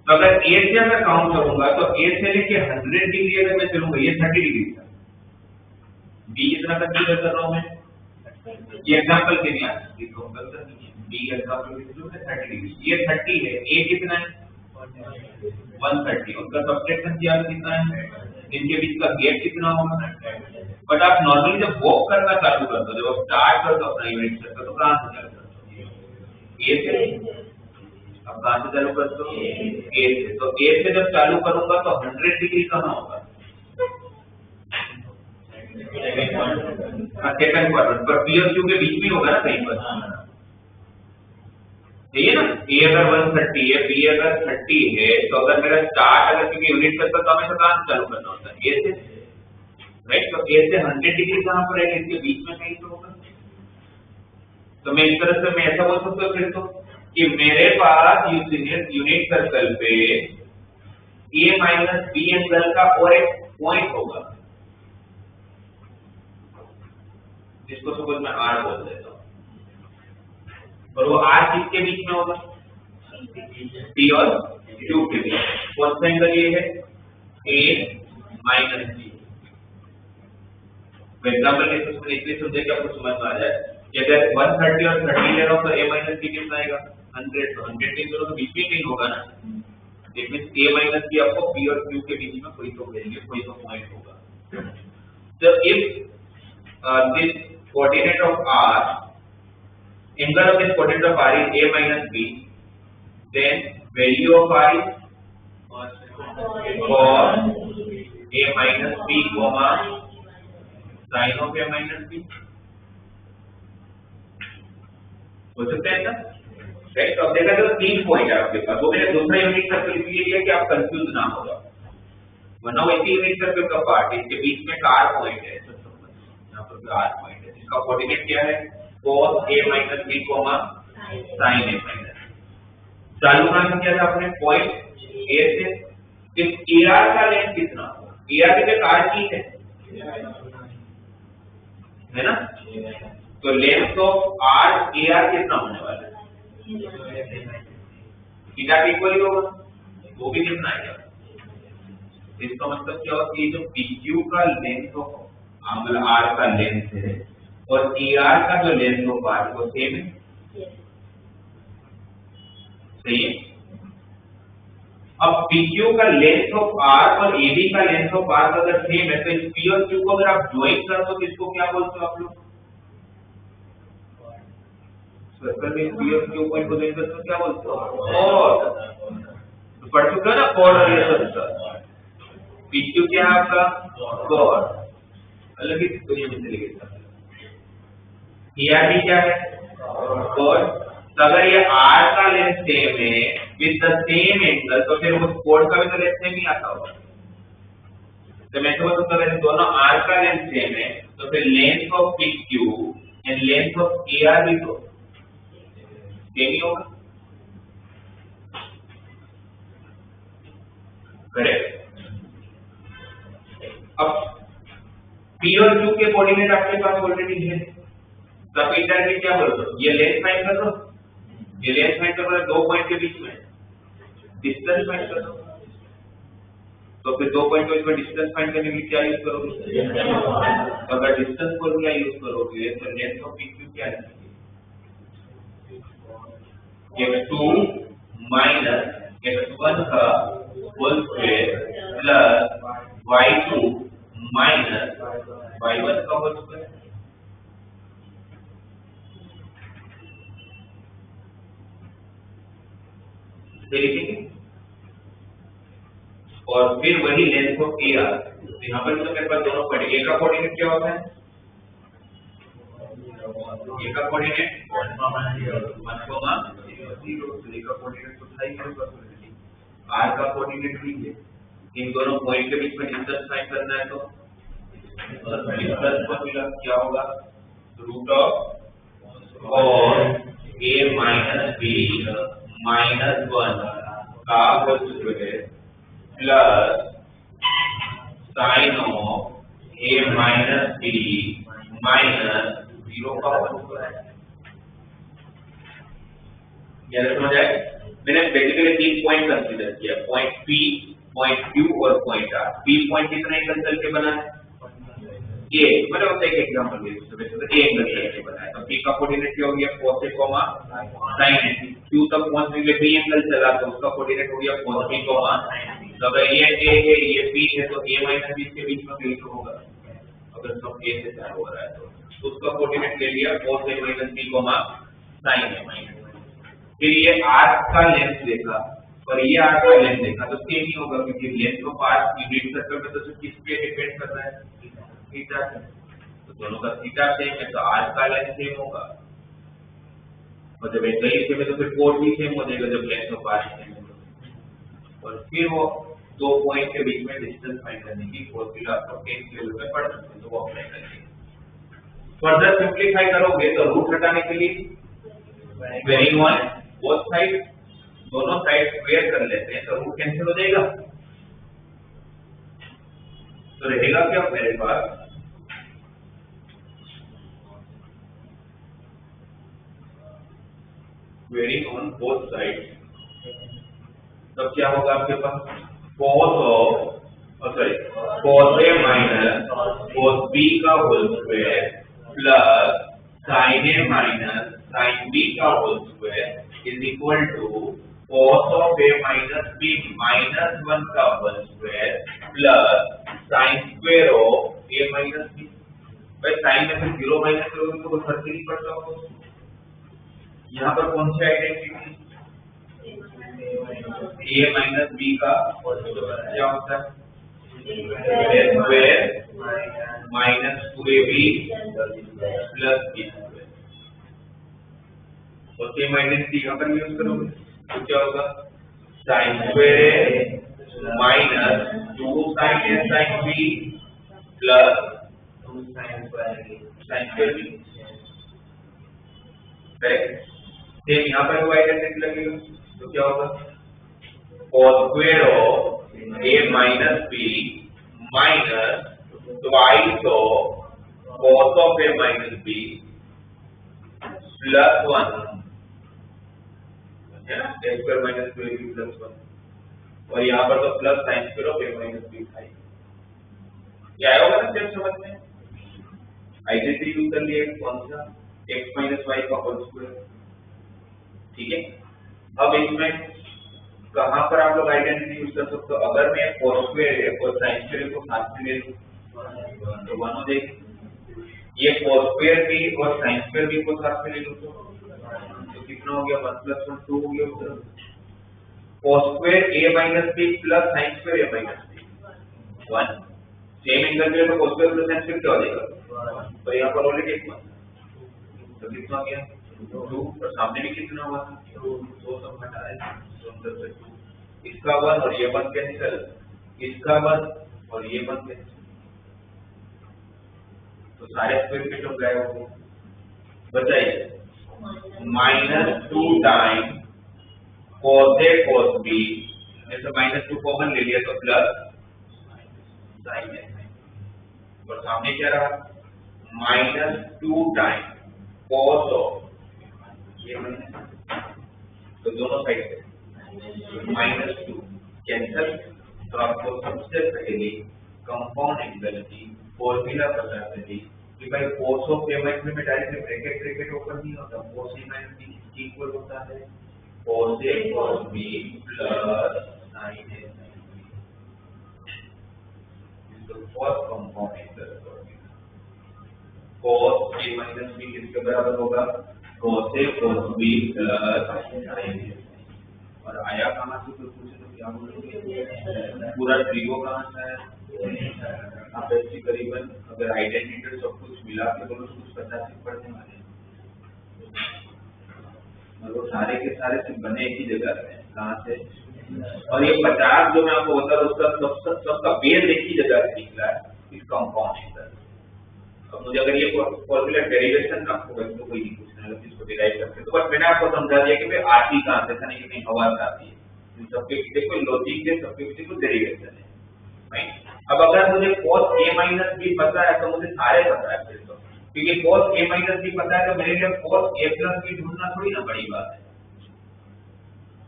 तो अगर A से मैं काउंट करूंगा तो A से लेके 100 डिग्री अगर मैं चलूंगा, ये 30 डिग्री था, B कितना कंसीडर कर रहा हूं मैं? ये एग्जांपल के लिए इसको गलत नहीं है, B एग्जांपल के लिए 30 डिग्री, ये 30 है, A कितना है? 130। उनका सब्ट्रैक्शन किया तो कितना है? इनके बीच का गैप कितना होगा? बट आप नॉर्मली जब वॉक करना चालू करते हो, जब स्टार्ट करते हो अपना यूनिट सर्कल, तो कहां से चालू करते हो? A से। अब कहां से चालू करते हो? A से। तो A से जब चालू करूंगा तो 100 डिग्री कहां होगा? सेकंड क्वाड्रेंट पर, P और Q के बीच में होगा ना कहीं पर, सही है ना? A अगर 130 है, B अगर 30 है, तो अगर मेरा स्टार्ट अगर क्योंकि यूनिट सर्कल तो हमेशा कहां से चालू करना होता है? A से, राइट। तो A से 100 डिग्री कहां पर है? इसके बीच में कहीं तो होगा। तो मैं इस तरह से मैं ऐसा बोल सकता हूं फिर तो कि मेरे पास यूनिट सर्कल पे A माइनस B एंगल का और एक पॉइंट होगा, जिसको सपोज मैं R बोल देता हूं, और वो R किसके बीच में होगा? P और Q के बीच। कौन सा एंगल ये है? A minus B। एग्जाम्पल के थ्रू इसलिए समझे कि आपको समझ में आ जाए कि अगर 130 और 30 ले रहा हूं तो A माइनस B कितना आएगा? 100। तो 100 के दोनों के बीच में कहीं होगा ना, it means A minus B आपको P और Q के बीच में कोई तो वैल्यू, कोई तो पॉइंट होगा। So if this coordinate of R, angle of this coordinate of R is A minus B, then value of R is cos A minus B, sin of A minus B। हो सकता है ना? Right. तो अब देखा जाए तो 3 point है आपके पास, वो मैंने दूसरा यूनिट सर्कल इसलिए लिया कि आप कंफ्यूज ना हो जाओ, वरना वो इसी यूनिट सर्कल का पार्ट है, इसके बीच में कार पॉइंट है, यहाँ पर आर पॉइंट है, इसका कोऑर्डिनेट क्या है? cos A minus B, sin A minus। चालू कहां से किया था आपने? पॉइंट A से। इस AR का लेंथ कितना होगा? AR की कार की है है ना? तो length of R A R कितना होने वाला है? थीटा के इक्वल ही होगा, वो भी कितना आएगा? इसका मतलब क्या होगा कि जो PQ का लेंथ ऑफ मतलब R का लेंथ है और AR का जो लेंथ ऑफ R वो सेम है, सही है? अब PQ का लेंथ ऑफ R और AB का लेंथ ऑफ R अगर सेम है तो इस P और Q को अगर आप ज्वाइन कर दो तो इसको क्या बोलते हो आप लोग? सर्कल में P और Q पॉइंट को ज्वाइन करते हो क्या बोलते हो? और तो पढ़ चुका है ना कॉर्ड और ये सब। PQ क्या है आपका? कॉर्ड। अलग ही दुनिया में चले गए। ARB क्या है? कॉर्ड। तो अगर ये R का लेंथ सेम है विद द सेम एंगल तो फिर उस कॉर्ड का भी तो लेंथ सेम ही आता होगा। तो मैं तो बोलता हूं दोनों R का लेंथ सेम है तो फिर length of PQ and length of ARB तो सेम ही होगा, करेक्ट? अब P और Q के कोऑर्डिनेट आपके पास ऑलरेडी है, तो आप इंटर में क्या बोलते हो? ये लेंथ फाइंड कर दो, ये लेंथ फाइंड कर दो, दो पॉइंट के बीच में डिस्टेंस फाइंड कर दो। तो फिर दो पॉइंट के बीच में डिस्टेंस फाइंड करने के लिए क्या यूज करोगे? तो अगर डिस्टेंस फॉर्मूला यूज करोगे तो लेंथ ऑफ PQ क्या है? x2 माइनस x1 का whole square plus y2 minus y1 का होल स्क्वायर। लिखेंगे और फिर वही लेंथ ऑफ AR। यहाँ पर तो मेरे पास दोनों पड़े, A का कोऑर्डिनेट क्या होता है? A का कोऑर्डिनेट 1, 0, A का कोऑर्डिनेट तो था ही मेरे पास ऑलरेडी। R का कोऑर्डिनेट भी है, इन दोनों पॉइंट के बीच में डिस्टेंस फाइंड करना है तो डिस्टेंस फॉर्मूला क्या होगा? रूट ऑफ और A माइनस B माइनस 1 का whole square plus sine of A minus B minus 0 का होल स्क्वायर। क्या समझ आए? मैंने बेसिकली 3 पॉइंट कंसीडर किया, पॉइंट P, पॉइंट Q और पॉइंट R। P पॉइंट कितना एंगल चल के बना है? ये मतलब होता है एक एग्जांपल ले तो वैसे ए एंगल चल के बना है। तो P का कोऑर्डिनेट क्या हो गया? cos A, sin A। Q तक पहुंचने के लिए B एंगल चला तो उसका कोऑर्डिनेट हो गया cos B, sin B। तो अगर ये A है ये P है तो A माइनस B के बीच में कहीं तो होगा, अगर सब A से चार हो रहा है तो उसका कोऑर्डिनेट ले लिया cos A minus B, sin A minus. फिर ये R का लेंथ देखा और ये R का लेंथ देखा तो सेम ही होगा क्योंकि length of R unit circle में तो किस पे डिपेंड कर रहा है? थीटा से। तो दोनों का थीटा सेम है तो R का लेंथ सेम होगा और जब एंगल सेम है तो फिर कोण भी सेम हो जाएगा जब लेंथ ऑफ R सेम है। और फिर वो दो पॉइंट के बीच में डिस्टेंस फाइंड करने की फॉर्मूला आपको 10th लेवल में पढ़ सकते हैं तो वो अप्लाई करेंगे। फर्दर सिंपलीफाई करोगे तो रूट हटाने के लिए वेरिंग वन बोथ साइड, दोनों साइड स्क्वायर कर लेते हैं तो रूट कैंसिल हो जाएगा। तो रहेगा क्या मेरे पास? वेरिंग ऑन बोथ साइड, तब क्या होगा आपके पास? cos A minus cos B का whole square plus sin A minus sin B का whole square is equal to cos of A minus B minus 1 का whole square plus sin square of A minus B। भाई sin में से 0 minus करोगे तो कोई फर्क नहीं पड़ता होगा। यहाँ पर कौन सी आइडेंटिटी? A माइनस B का क्या होता है? A square minus 2AB plus B square. और A माइनस B यहाँ पर यूज करोगे तो क्या होगा? Sine square A minus 2 sin A sin B plus 2 sin square B। Correct? Same यहाँ पर वो आइडेंटिटी लगेगा तो क्या होगा? cos square of A minus B minus twice of cos of a minus b plus 1 है ना, a square minus 2ab plus 1, और यहाँ पर तो plus sine square of a minus b था। ये आया होगा ना स्टेप समझ में? आइडेंटिटी यूज कर लिए, कौन सा x minus y का होल स्क्वायर, ठीक है। अब इसमें कहां पर आप लोग आइडेंटिटी यूज कर सकते हो? अगर मैं cos स्क्वायर और sin स्क्वायर को साथ में ले लूं तो 1 हो जाएगी, ये cos स्क्वायर भी और sin स्क्वायर भी को साथ में ले लूं तो कितना हो गया? 1 + 1 2 हो गया उत्तर। cos square a minus b plus sin square a minus b 1, same angle पे तो cos square plus sin square क्या हो जाएगा? तो यहाँ पर ऑलरेडी 1 तो कितना हो गया? 2, और सामने भी कितना हुआ था? 2 सब हटा है तो अंदर से 2, इसका 1 और ये 1 कैंसिल, इसका 1 और ये 1 कैंसिल, तो सारे स्क्वायर के टर्म गायब हो गए। बताइए -2 time cos a cos b, जैसे -2 कॉमन ले लिया तो प्लस sin a, और सामने क्या रहा? -2 टाइम cos ऑफ ये तो दोनों साइड से -2 कैंसिल। तो आपको सबसे पहले कंपाउंड एंगल की फॉर्मूला पता चली कि भाई cos of a minus b में डायरेक्ट ब्रैकेट ओपन नहीं होता, cos a minus b equal होता है cos a cos b plus sin a sin b। तो first compound angle cos a minus b किसके बराबर होगा? cos a cos b plus sin a। और आया कहाँ से? तो पूछे तो क्या बोलोगे? पूरा ट्रिगो कहाँ से है? आप ऐसी करीबन अगर आइडेंटिटी सब कुछ मिला के बोलो तो कुछ 85 पढ़ने वाले, और वो सारे के सारे सिर्फ बने एक ही जगह से, कहाँ से? और ये 50 जो मैं आपको बता रहा हूँ उसका सबका बेस एक ही जगह से निकला है, इस कंपाउंड एंगल। अब मुझे अगर ये फॉर्मूला डेरिवेशन आपको वैसे तो कोई नहीं पूछना है इसको डिराइव करके, तो बस मैंने आपको समझा दिया कि भाई आती कहाँ से, था नहीं कि नहीं हवा से आती है, इन सबके पीछे कोई लॉजिक है, सबके पीछे कोई डेरिवेशन है, राइट। अब अगर मुझे cos a minus b पता है तो मुझे सारे पता है फिर तो, क्योंकि cos a minus b पता है तो मेरे लिए cos a plus b ढूंढना थोड़ी ना बड़ी बात है।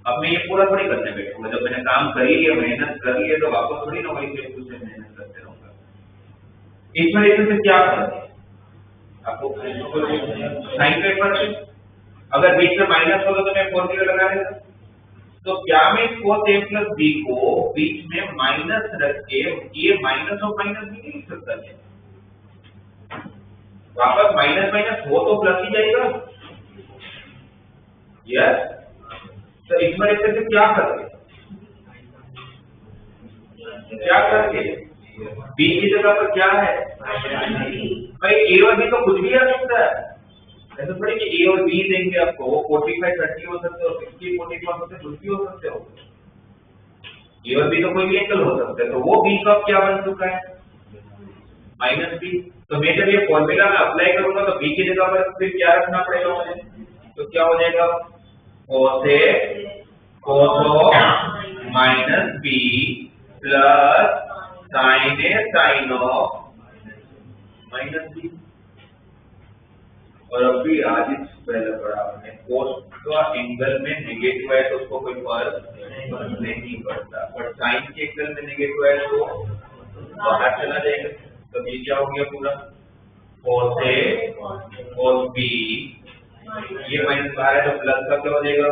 अब मैं ये पूरा थोड़ी करने बैठूंगा, जब मैंने काम कर लिया, मेहनत कर लिया, तो वापस थोड़ी ना वही बिल्कुल से मेहनत करते रहूंगा। इसमें इसमें क्या फर्क है आपको? साइन का फर्क है, अगर बीच में माइनस होगा तो मैं फॉर्मूला लगा देता, तो क्या मैं cos a plus b को बीच में माइनस रख के ये माइनस और माइनस भी नहीं लिख सकता है? वापस माइनस माइनस हो तो प्लस ही जाएगा, यस। तो इसमें से क्या करके b की जगह पर क्या है? भाई a और b तो कुछ भी आ सकता है, ऐसा थोड़ी कि a और b देंगे आपको, 45 30 हो सकते हो, 60 45 हो सकते हो, कुछ भी हो सकते हो, a और b तो कोई भी एंगल हो सकता है। तो वो b का क्या बन चुका है? -b। तो मैं जब ये फॉर्मूला में अप्लाई करूंगा तो b की जगह पर फिर क्या रखना पड़ेगा मुझे? तो क्या हो जाएगा? cos a cos of minus b plus sin a sin of minus b। और अभी आज पहले पढ़ा हमने cos का एंगल में नेगेटिव है तो उसको कोई फर्क नहीं पड़ता, पर sin के एंगल में नेगेटिव है तो बाहर चला जाएगा। तो ये क्या हो गया पूरा? cos a cos b, ये माइनस बाहर है तो प्लस का क्या हो जाएगा?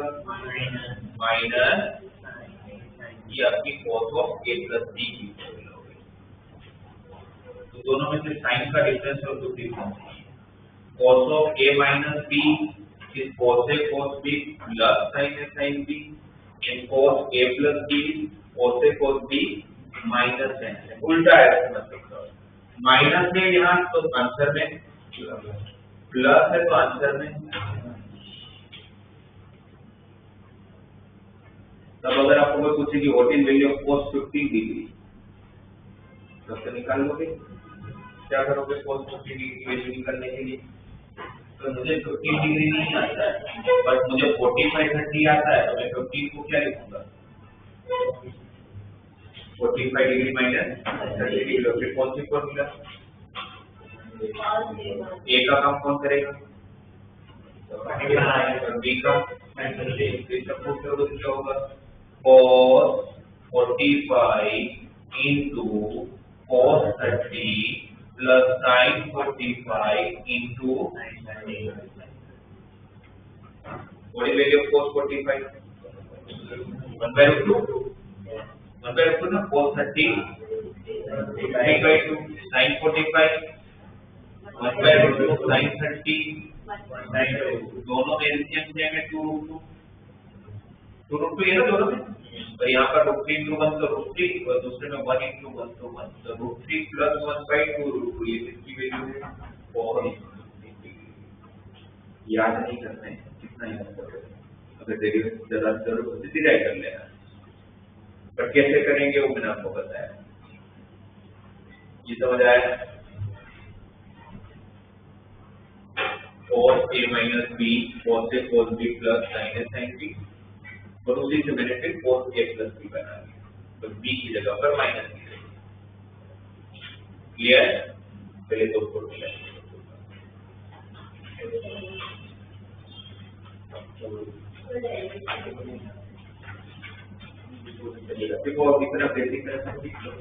माइनस, ये आपकी cos of a plus b की फॉर्मूला हो गई। तो दोनों में से साइन का डिफरेंस और कुछ डिफरेंस नहीं है। cos of a minus b is cos a cos b plus sin a sin b, and cos a plus b is cos a cos b minus sin a। उल्टा है मतलब minus में यहाँ तो आंसर में plus है तो answer में। तब अगर आपको कोई पूछे कि what is value of cos 15 degree, तब तो निकाल लोगे, क्या करोगे cos 15 डिग्री की वैल्यू निकालने के लिए? तो मुझे 15 डिग्री नहीं आता है, बट मुझे 45 30 आता है, तो मैं 15 को क्या लिखूंगा? 45 डिग्री माइनस 30 डिग्री। फिर कौन सी फॉर्मूला? ए का काम कौन करेगा? बी का। इसका प्रूफ करोगे तो क्या होगा? cos 45 into cos 30 plus sin 45 into what is value of cos 45? 1 by root 2. 1 by root 2 ना, cos 30 3 by 2, sin 45 1 by root 2, sin 30 दोनों में एलसीएम लेंगे 2 root 2 ये ना दोनों में। तो यहाँ पर root 3 into 1 तो root 3 और दूसरे में 1 into 1 तो 1, तो root 3 plus 1 by 2 root 2 ये किसकी वैल्यू है? 4। याद नहीं करना है, कितना याद करोगे? अगर डेरिवेटिव जरूरत हो तो डिराइव कर लेना, पर कैसे करेंगे वो मैंने आपको बताया। ये समझ आया? cos a minus b cos a cos b plus sin a sin b, और उसी से मैंने फिर cos a plus b बना दिया, तो b की जगह पर माइनस b। क्लियर? पहले तो फॉर्मूला देखो, अब इतना बेसिक है सब ठीक है।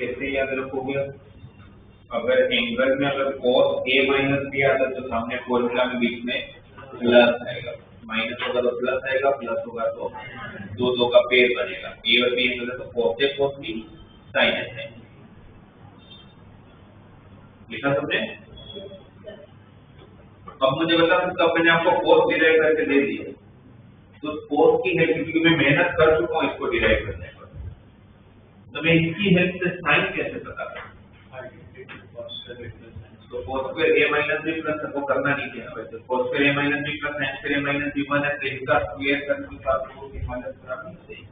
कैसे याद रखोगे? अगर एंगल में अगर cos a माइनस b आता है तो सामने फॉर्मूला में बीच में प्लस आएगा, माइनस होगा तो प्लस आएगा, प्लस होगा तो दो का पेयर बनेगा। a और b एंगल है तो cos a cos b sin a sin b। लिखा सबने? अब मुझे बता सकते हो, मैंने आपको cos डिराइव करके दे दिया, तो cos की हेल्प, क्योंकि मैं मेहनत कर चुका हूँ इसको डिराइव करने पर, तो मैं इसकी हेल्प से साइन कैसे पता करूं? तो cos square a minus b plus, वो करना नहीं है वैसे, cos square a minus b plus sin square a minus b 1 है, तो इसका स्क्वायर करने के बाद वो की माइनस करानी चाहिए।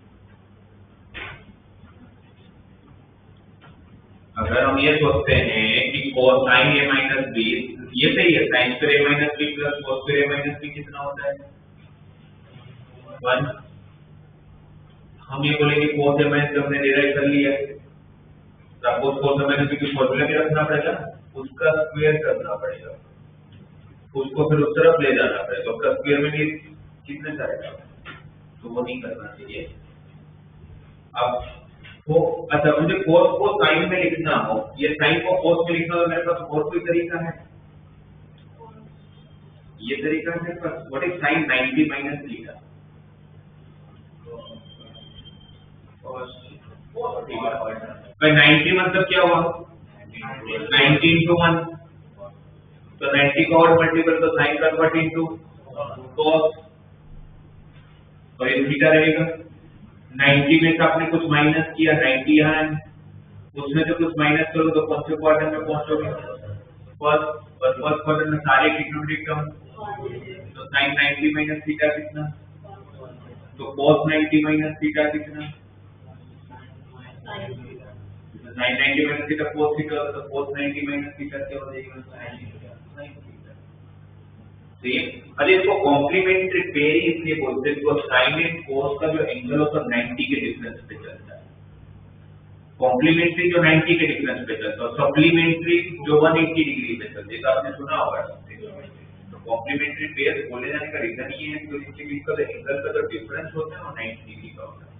अगर हम ये सोचते हैं कि cos sin a minus b, ये सही है, sin square a minus b plus cos square a minus b कितना होता है? 1। हम ये बोलेंगे cos a माइनस b हमने डिराइव कर लिया है, तो आपको cos a माइनस b की फॉर्मूला भी रखना पड़ेगा, उसका स्क्वायर करना पड़ेगा, उसको फिर उस तरफ ले जाना पड़ेगा, तो उसका स्क्वायर में भी कितने जाएगा, तो वो नहीं करना चाहिए। अब वो अच्छा, मुझे cos को sin में लिखना हो, ये sin को cos में लिखना हो, मेरे पास और कोई तरीका है? ये तरीका है मेरे पास, what is sin 90 minus theta? भाई 90 मतलब क्या हुआ? 90 into 1, तो 90 का और मल्टीपल तो साइन कन्वर्ट इनटू cos, और ये थीटा रहेगा। 90 में से आपने कुछ माइनस किया, 90 यहाँ है, उसमें से कुछ माइनस करो तो कौन से क्वाड्रेंट में पहुंचोगे? फर्स्ट क्वाड्रेंट में सारे ट्रिग्नोमेट्रिक टर्म, तो sin 90 माइनस थीटा कितना? तो cos 90 माइनस थीटा कितना? sin 90 minus theta cos theta होता है, तो cos 90 माइनस थीटा क्या हो जाएगा? sin theta. ठीक है, अरे इसको कॉम्प्लीमेंट्री पेयर ही इसलिए बोलते हैं, तो sin एंड cos का जो एंगल होता है 90 के डिफरेंस पे चलता है। कॉम्प्लीमेंट्री जो 90 के डिफरेंस पे चलता है, सप्लीमेंट्री जो 180 डिग्री पे चलता है, आपने सुना होगा। तो कॉम्प्लीमेंट्री पेयर बोले जाने का रीजन ये है कि इसका जो एंगल का जो डिफरेंस होता है वो 90 डिग्री का होता है।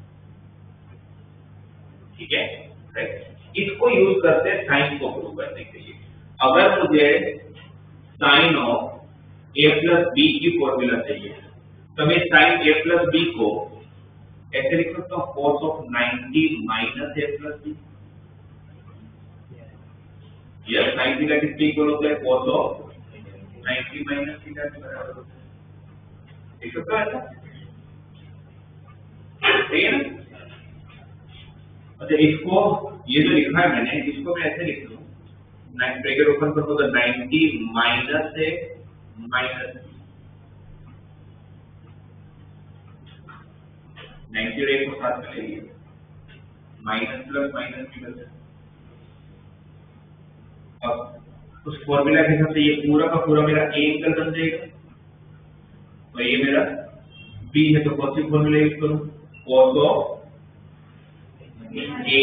ठीक है, राइट। इसको यूज करते हैं साइन को प्रूव करने के लिए। अगर मुझे sine of a plus B की फॉर्मूला चाहिए, तो मैं साइन a प्लस बी को ऐसे लिख सकता हूँ, cos of 90 minus a plus B. यह साइन थीटा किसके इक्वल होता है? cos ऑफ 90 माइनस थीटा के बराबर होता है। ठीक है ना? सही है ना? अच्छा, इसको ये जो लिखा है मैंने, इसको मैं ऐसे लिख लूं, ब्रैकेट ओपन कर दूंगा, 90 माइनस से माइनस 90 और 1 को साथ में ले लिया, माइनस प्लस माइनस की वजह से। अब उस फॉर्मूला के हिसाब से ये पूरा का पूरा मेरा a एंगल बन जाएगा, तो ये मेरा b है, तो कौन सी फॉर्मूला यूज करूं? cos of a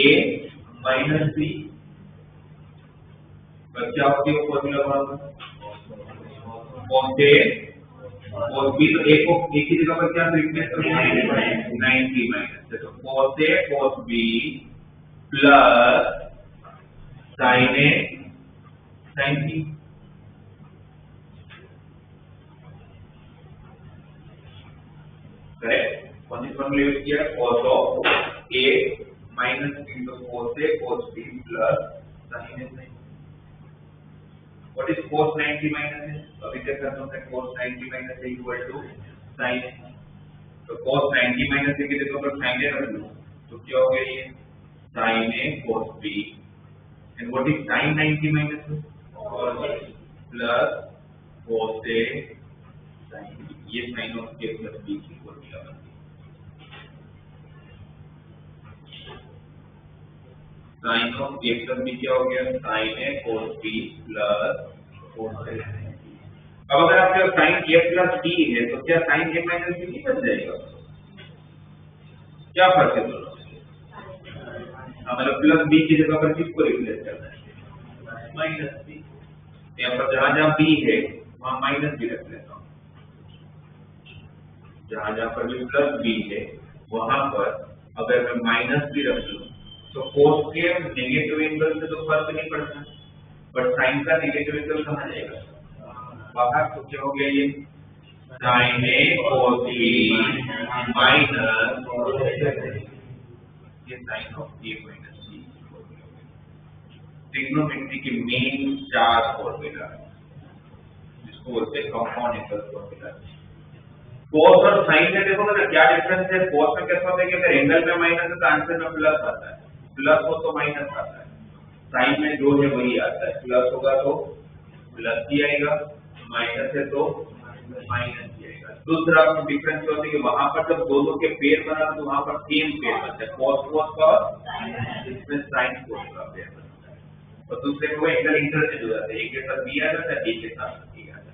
minus b, क्या होती है फॉर्मूला बनाऊंगा? cos a cos b, तो a को एक ही जगह पर क्या रिप्लेस करूंगा? 90 माइनस, तो cos a cos b plus sin a sin b। Correct? कौन सी फॉर्मूला यूज किया? cos of a minus b, तो cos a cos b plus sin a sin b। What is cos 90 minus है? तो अभी क्या करता हूँ, cos 90 minus है equal to sin a, तो cos 90 minus की जगह पर sin a रख लूँ, तो क्या हो गया ये? sin a cos b, and what is sin 90 minus है? cos a plus cos a sin b, ये sin of a plus b की फॉर्मूला बनती है। sin of a plus b क्या हो गया? sin a cos b plus cos a sin b। अब अगर आपके sin a plus b है, तो क्या sin a minus b नहीं बन जाएगा? क्या फर्क है दोनों में? मतलब प्लस b की जगह पर किसको रिप्लेस करना है? Minus b। यहाँ पर जहां जहां b है वहां माइनस b रख लेता हूँ, जहां जहां पर भी प्लस b है वहां पर अगर मैं माइनस b रख लूं, तो cos के नेगेटिव एंगल से तो फर्क नहीं पड़ता, बट sin का नेगेटिव एंगल कहाँ जाएगा बाहर, तो क्या हो गया ये sin A cos B minus ये sin of A minus B। Trigonometry के मेन चार फॉर्मूला जिसको बोलते हैं कंपाउंड इंटरवल फॉर्मूला। cos और sin में देखो ना क्या डिफरेंस है। cos में कैसा होता है कि अगर एंगल में माइनस है तो आंसर में प्लस आता है, प्लस हो तो माइनस आता है। sin में जो है वही आता है, प्लस होगा तो प्लस ही आएगा, माइनस है तो माइनस ही आएगा। दूसरा डिफरेंस होता है कि वहां पर जब दोनों के पेयर बना तो वहां पर सेम पेयर बनता है, cos cos का और इसमें sin cos का पेयर बनता है, और दूसरे में वो एंगल इंटरचेंज हो जाता है, एक के साथ बी आ जाता है, एक के साथ सी आ जाता है।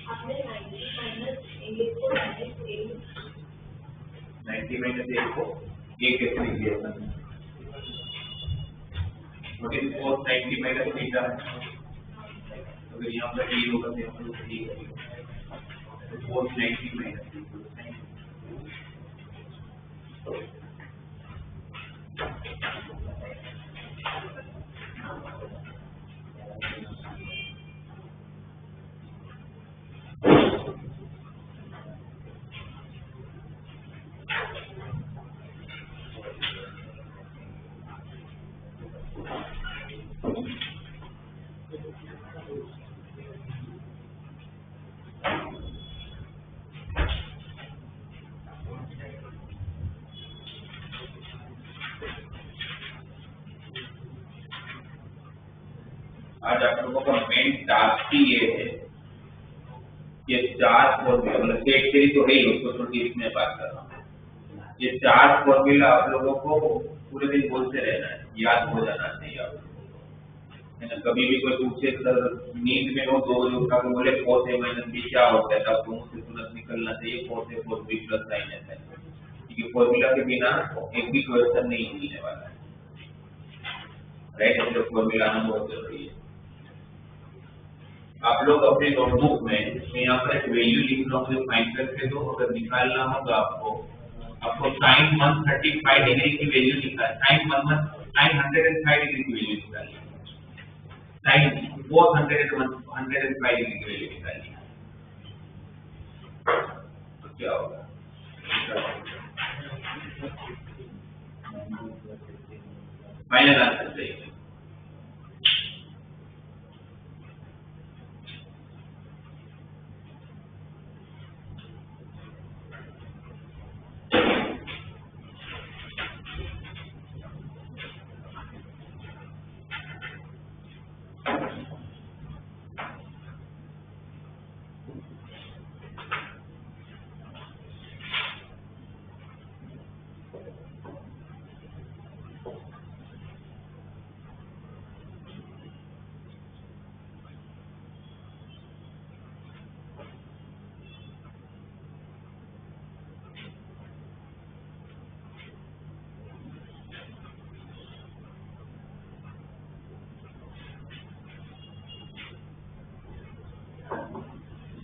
आपने 90 माइनस 8 को माइनस 90 माइनस 1 को ये कैसे लिख दिया था? What is cos 90 minus theta? अगर यहाँ पर ये होगा तो हम लोग ये करेंगे cos 90 माइनस आज आप लोगों का मेन टास्क ही ये है ये चार फॉर्मूला, मतलब सेट थ्योरी तो है ही, उसको थोड़ी इसमें बात कर रहा हूँ। ये चार फॉर्मूला आप लोगों को पूरे दिन बोलते रहना है, याद हो जाना चाहिए आप लोगों को, है ना। कभी भी कोई पूछे सर नींद में हो 2 बजे उठा के बोले cos A माइनस B क्या होता है, तो आपको मुंह से तुरंत निकलना चाहिए cos A cos B plus sin A sin, क्योंकि फॉर्मूला के बिना एक भी क्वेश्चन नहीं मिलने वाला है, राइट। इसलिए फॉर्मूला आना बहुत जरूरी है। आप लोग अपने नोटबुक में यहाँ पर एक वैल्यू लिखना हो, फाइंड करके दो, अगर निकालना हो तो आपको sin 135 डिग्री की वैल्यू निकाल, sin 105 डिग्री की वैल्यू निकालिए, sin 105 डिग्री की वैल्यू निकालिए, तो क्या होगा? फाइनल आंसर चाहिए।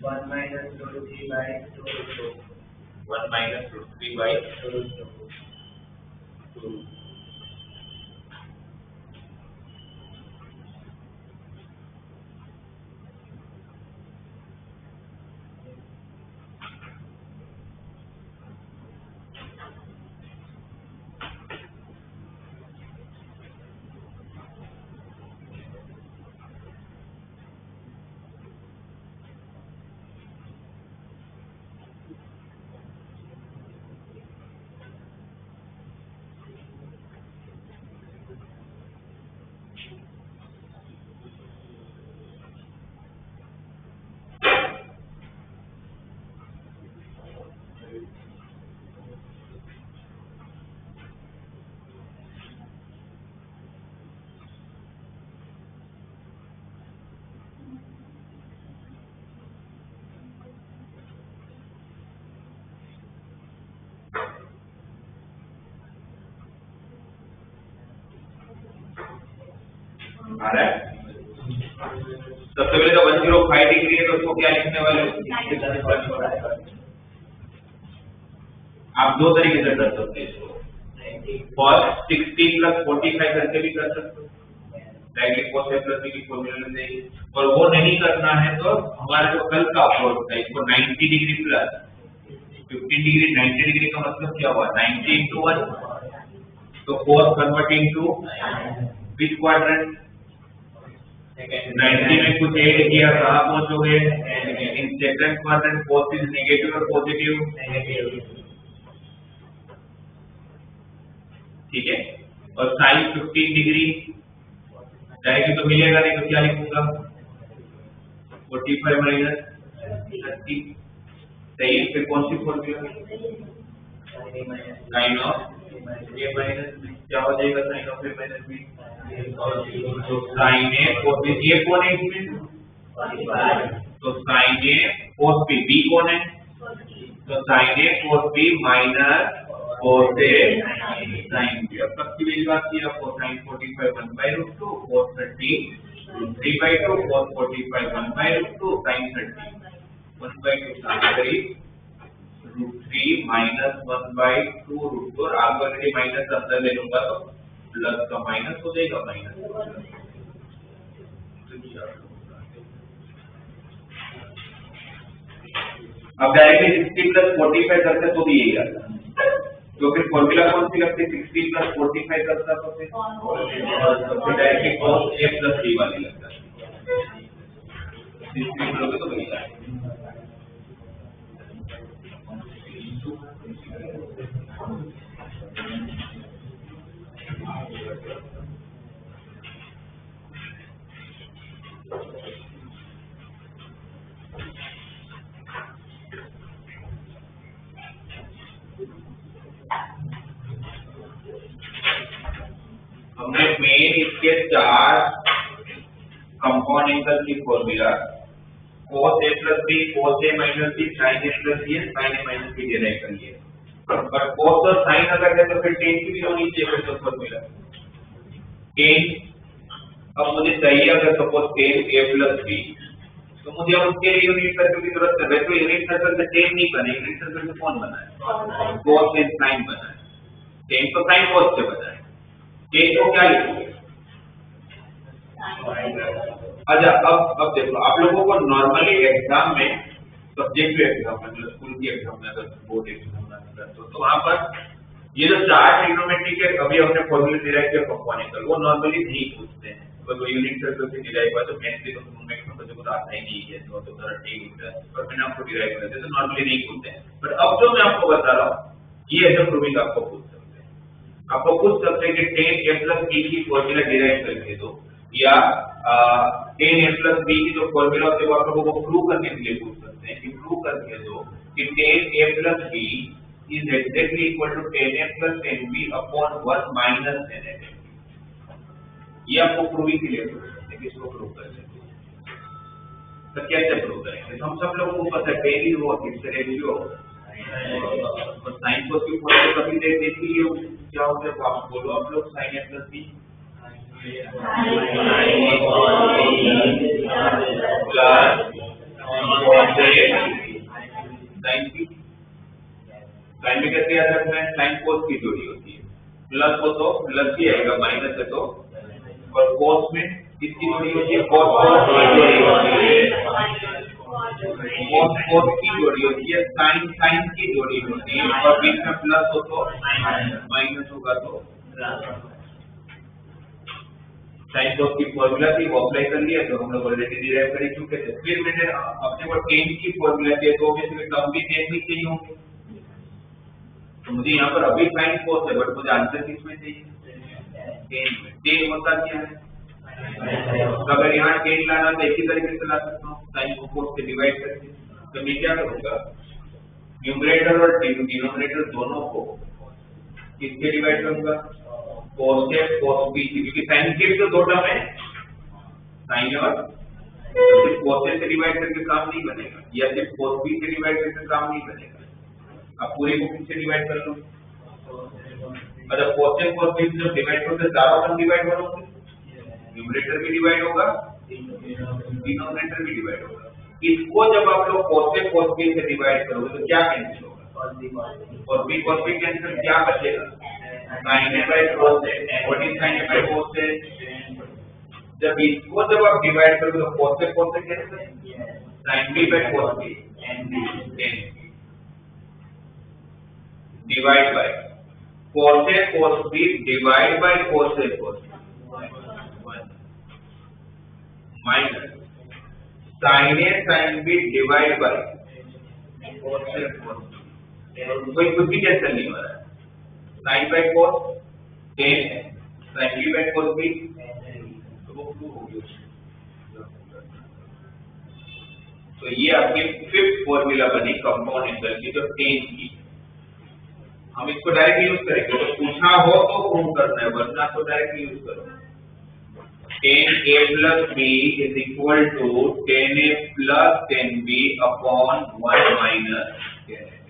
One minus root 3 by 2 root 2. 1 minus root 3 by 2 root 2. आ रहा है? सबसे पहले तो 105 डिग्री है तो उसको क्या लिखने वाले हो? आप दो तरीके से कर सकते हैं इसको, cos 60 प्लस 45 करके भी कर सकते हो, directly cos a plus b की फॉर्मूला ले देंगे। और वो नहीं करना है तो हमारा जो कल का अप्रोच था, इसको 90 डिग्री प्लस 15 डिग्री, 90 डिग्री का मतलब क्या हुआ? 90 into 1, तो cos converting to which quadrant? 90 में कुछ ऐड किया, कहाँ पहुंचोगे? In second quadrant. cos is negative और पॉजिटिव, ठीक है। और sin 15 डिग्री डायरेक्टली तो मिलेगा नहीं, तो क्या लिखूंगा? 45 माइनस 30, सही है। फिर कौन सी formula? Sine of A minus B, क्या हो जाएगा? Sine of A minus B, तो साइन ए cos बी, ये कौन है इसमें? तो sine A cos B, B कौन है? तो sine A cos B minus cos A sine B. अब सबकी वैल्यू आती है आपको, sine 45 1/√2, cos 30 3/2, cos 45 1/√2, sine 30 1/2, sine 3 minus 1/2√2, और आगे ऑलरेडी माइनस अंदर ले लूंगा तो प्लस का माइनस हो जाएगा, माइनस। अब डायरेक्टली 60 प्लस 45 करते तो भी यही आता, तो फिर फॉर्मूला कौन सी लगती है? 60 प्लस 45 करता तो फिर directly cos a plus b वाली लगता है, 60 लोगे तो वही आएगा। हमने मेन इसके 4 कंपाउंड एंगल की formula cos a plus b, cos a minus b, sin a plus b, sin a minus b derive कर लिए। पर cos और sin अगर है तो फिर tan की भी होनी चाहिए फिर तो फॉर्मूला tan। अब मुझे चाहिए अगर suppose tan a plus b, तो मुझे अब उसके लिए यूनिट सर्कल की जरूरत है। वैसे यूनिट सर्कल से tan नहीं बने, यूनिट सर्कल से कौन बना है? cos and sin बना है, tan तो sin cos से बना है। tan को क्या लिखोगे? अच्छा, अब देखो, आप लोगों को नॉर्मली एग्जाम में, सब्जेक्टिव एग्जाम मतलब स्कूल की एग्जाम में, अगर बोर्ड एग्जाम में तो वहां पर ये जो 4 ट्रिग्नोमेट्री के अभी हमने फॉर्मूले डिराइव किया कंपाउंड एंगल, वो नॉर्मली नहीं पूछते हैं। तो वो यूनिट सर्कल से डिराइव हुआ तो मैथ्स तो मैक्सिमम बच्चों को आता ही नहीं है, तो थोड़ा ठीक है, पर मैंने आपको डिराइव कर दिया, तो नॉर्मली नहीं पूछते हैं। पर अब जो मैं आपको बता रहा हूँ ये ऐसे प्रूविंग आपको पूछ सकते हैं, आपको पूछ सकते हैं कि tan a प्लस b की फॉर्मूला डिराइव करके दो, या tan a प्लस b की जो फॉर्मूला होती है वो आप लोगों को प्रूव करने के लिए पूछ सकते हैं कि प्रूव करके दो कि tan a plus b is exactly equal to tan a plus tan b upon 1 minus tan a। ये आपको प्रूविंग के लिए पूछ सकते हैं कि इसको प्रूव कर सकते हैं। तो कैसे प्रूव करेंगे? तो हम सब लोगों को पता है tan ही वो किससे रेशियो और sin cos की फॉर्मूला कभी देख लिए क्या होता है, आप बोलो आप लोग sin a plus b sine में कैसे याद रखना है? साइन कोस की जोड़ी होती है, प्लस हो तो प्लस ही आएगा, माइनस है तो, और कोस में किसकी जोड़ी होती है? कोस की जोड़ी होती है, कोस की जोड़ी होती है, साइन साइन की जोड़ी होती है, और बीच में प्लस हो तो माइनस होगा तो साइन कोस की फॉर्मूला थी वो अप्लाई कर लिया, तो हम लोग ऑलरेडी डिराइव कर चुके थे। फिर मैंने अपने को tan की फॉर्मूला दिया, तो ऑब्वियसली टर्म भी tan में चाहिए होंगे, तो मुझे यहाँ पर अभी साइन कोस है, बट मुझे आंसर किसमें चाहिए? tan में। tan होता क्या है? तो अगर यहाँ tan लाना तो एक ही तरीके से ला सकता हूँ, साइन को कोस से डिवाइड करके। तो मैं क्या करूँगा, न्यूमरेटर और डिनोमिनेटर दोनों को किससे डिवाइड करूँगा? cos a cos b, क्योंकि sin के तो दो टर्म है, sin और सिर्फ cos a से डिवाइड करके काम नहीं बनेगा, या सिर्फ cos b से डिवाइड करके काम नहीं बनेगा। अब पूरे को किससे डिवाइड कर लो? मतलब cos a cos b से जब डिवाइड करोगे चारों टर्म डिवाइड करोगे, न्यूमरेटर भी डिवाइड होगा, डिनोमिनेटर भी डिवाइड होगा। इसको जब आप लोग cos A cos B से डिवाइड करोगे तो क्या कैंसिल होगा? cos B cos B cancel, क्या बचेगा? sin A by cos A। What is sin A by cos A? जब इसको जब आप डिवाइड करोगे तो cos A cos A cancel, sin B by cos B divide by cos A cos B divide by cos A cos B minus sin A sin B divide by cos A cos B। कोई कुछ भी cancel नहीं हो रहा है। sin by cos tan sin B by cos B तो वो क्यों हो गया? तो ये आपकी फिफ्थ फॉर्मूला बनी कंपाउंड इंटीग्रल की, जो tan की। हम इसको डायरेक्ट यूज करेंगे, तो पूछा हो तो प्रूव करना है, वरना तो डायरेक्ट यूज करो। tan A plus B is equal to tan A plus tan B upon 1 minus tan A।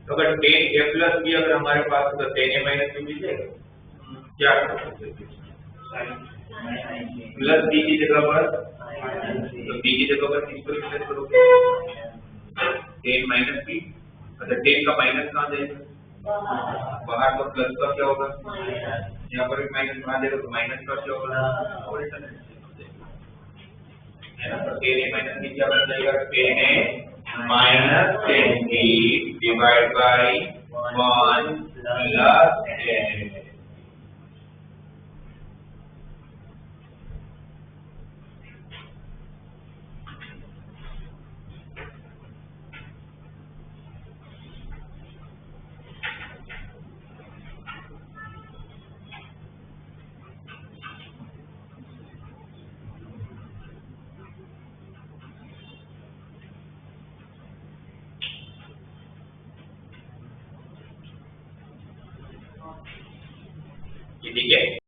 तो अगर tan A plus B अगर हमारे पास तो tan A minus B मिल जाएगा, क्या कर सकते हैं? प्लस B की जगह पर, तो B की जगह पर किसको रिप्लेस करोगे? tan minus B। अच्छा tan का माइनस कहाँ जाएगा? बाहर, तो प्लस का क्या होगा? यहाँ पर एक माइनस कहाँ जाएगा, तो माइनस का क्या होगा? है ना। तो tan A minus B क्या बन जाएगा? tan A minus tan B divided by 1 plus tan A। ठीक है।